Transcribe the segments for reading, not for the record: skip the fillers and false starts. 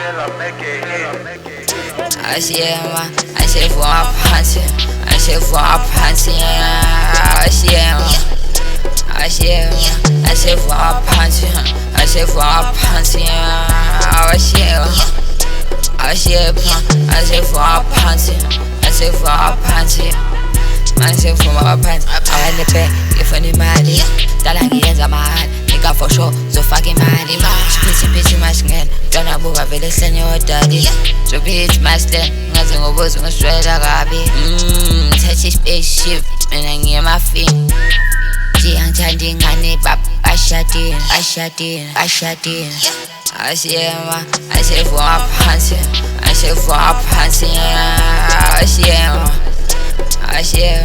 I see him, I say for a panty, I say for a panty, I see him, I see him, I say for a panty, I say for a panty, I see him, I see him, I say for a panty, I say for a panty, I say for a panty, I had the bed, if any money, that I get a man. For sure, so fucking money. Pitchy my skin. Don't know what I feel in your daddy. So bitch my stand. Nothing was on straight like I be. Touchy spaceship. And I get my feet. I'm chanting on it, but I shut in. I see him, I say for a panty. I say for a panty. I see him, I say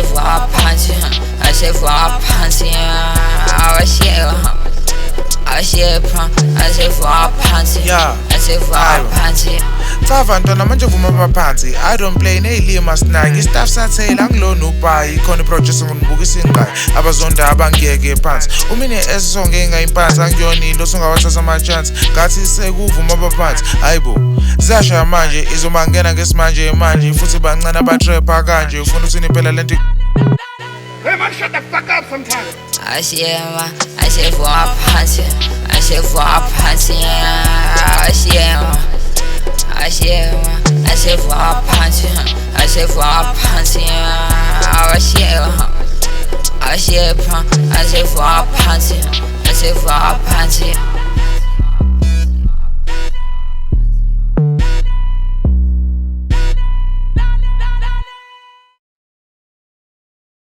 for a panty. I say for a panty. I say for a panty. Yeah. I say for a panty. Tavantwana manje vuma baphansi. I don't play neyilima snag. Staff sathela angilona ubhayi khona iproject ngonibukisa inqayi. Abazonda abangeke phansi. Umine esonge engayimpansi angiyonilo songawathatha ama chance. Ngathi sekuvuma abaphansi. Hayibo. Zasha manje izomangena ngesimanje manje futhi bancane abatrapper kanje ufuna uthini phela lento. Hey man, shut the fuck up sometimes. I see him, I say for a panty, I say for a panty, I see him, I say for a panty, I say for a panty, I see him, I say for a panty, I say for a panty.